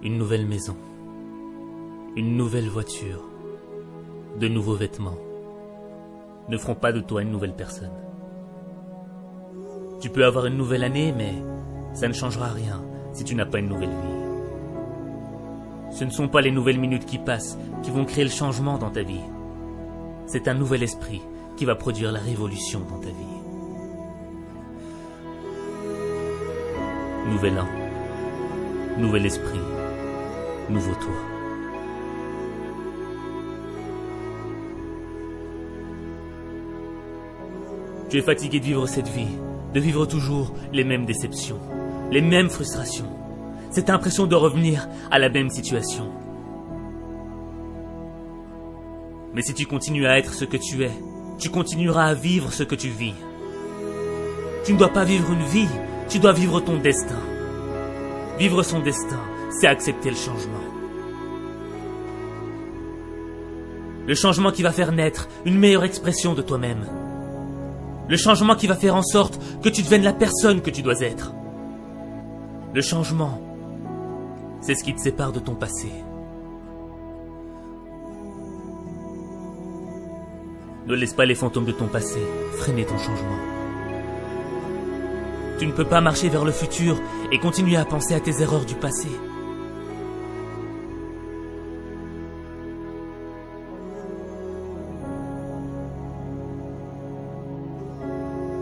Une nouvelle maison, une nouvelle voiture, de nouveaux vêtements ne feront pas de toi une nouvelle personne. Tu peux avoir une nouvelle année, mais ça ne changera rien si tu n'as pas une nouvelle vie. Ce ne sont pas les nouvelles minutes qui passent qui vont créer le changement dans ta vie. C'est un nouvel esprit qui va produire la révolution dans ta vie. Nouvel an, nouvel esprit, nouveau toi. Tu es fatigué de vivre cette vie, de vivre toujours les mêmes déceptions, les mêmes frustrations. Cette impression de revenir à la même situation. Mais si tu continues à être ce que tu es, tu continueras à vivre ce que tu vis. Tu ne dois pas vivre une vie, tu dois vivre ton destin. Vivre son destin, c'est accepter le changement. Le changement qui va faire naître une meilleure expression de toi-même. Le changement qui va faire en sorte que tu deviennes la personne que tu dois être. Le changement, c'est ce qui te sépare de ton passé. Ne laisse pas les fantômes de ton passé freiner ton changement. Tu ne peux pas marcher vers le futur et continuer à penser à tes erreurs du passé.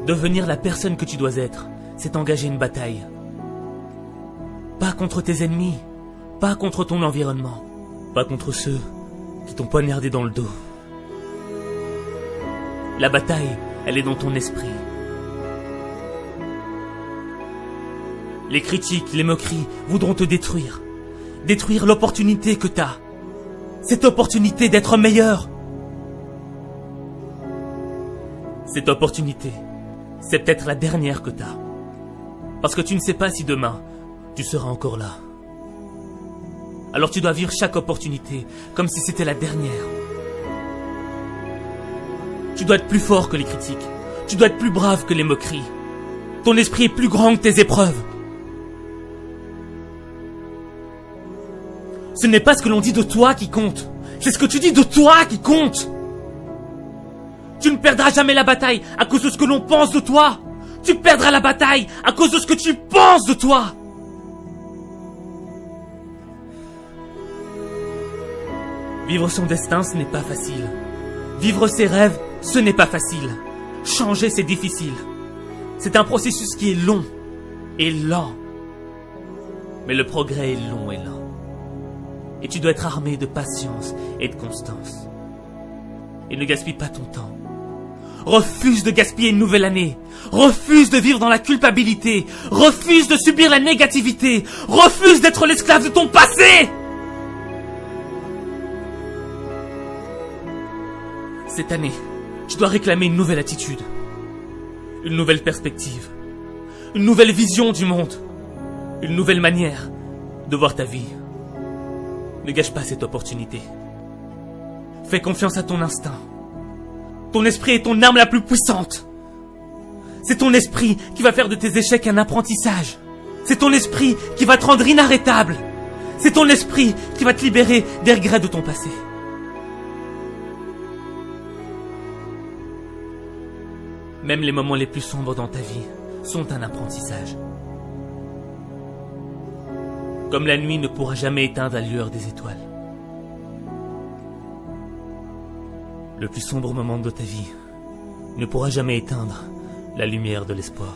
Devenir la personne que tu dois être, c'est engager une bataille. Pas contre tes ennemis, pas contre ton environnement, pas contre ceux qui t'ont poignardé dans le dos. La bataille, elle est dans ton esprit. Les critiques, les moqueries voudront te détruire. Détruire l'opportunité que t'as. Cette opportunité d'être meilleur. Cette opportunité, c'est peut-être la dernière que t'as. Parce que tu ne sais pas si demain, tu seras encore là. Alors tu dois vivre chaque opportunité comme si c'était la dernière. Tu dois être plus fort que les critiques. Tu dois être plus brave que les moqueries. Ton esprit est plus grand que tes épreuves. Ce n'est pas ce que l'on dit de toi qui compte. C'est ce que tu dis de toi qui compte. Tu ne perdras jamais la bataille à cause de ce que l'on pense de toi. Tu perdras la bataille à cause de ce que tu penses de toi. Vivre son destin, ce n'est pas facile. Vivre ses rêves, ce n'est pas facile. Changer, c'est difficile. C'est un processus qui est long et lent. Mais le progrès est long et lent. Et tu dois être armé de patience et de constance. Et ne gaspille pas ton temps. Refuse de gaspiller une nouvelle année. Refuse de vivre dans la culpabilité. Refuse de subir la négativité. Refuse d'être l'esclave de ton passé. Cette année, tu dois réclamer une nouvelle attitude. Une nouvelle perspective. Une nouvelle vision du monde. Une nouvelle manière de voir ta vie. Ne gâche pas cette opportunité. Fais confiance à ton instinct. Ton esprit est ton arme la plus puissante. C'est ton esprit qui va faire de tes échecs un apprentissage. C'est ton esprit qui va te rendre inarrêtable. C'est ton esprit qui va te libérer des regrets de ton passé. Même les moments les plus sombres dans ta vie sont un apprentissage. Comme la nuit ne pourra jamais éteindre la lueur des étoiles. Le plus sombre moment de ta vie ne pourra jamais éteindre la lumière de l'espoir.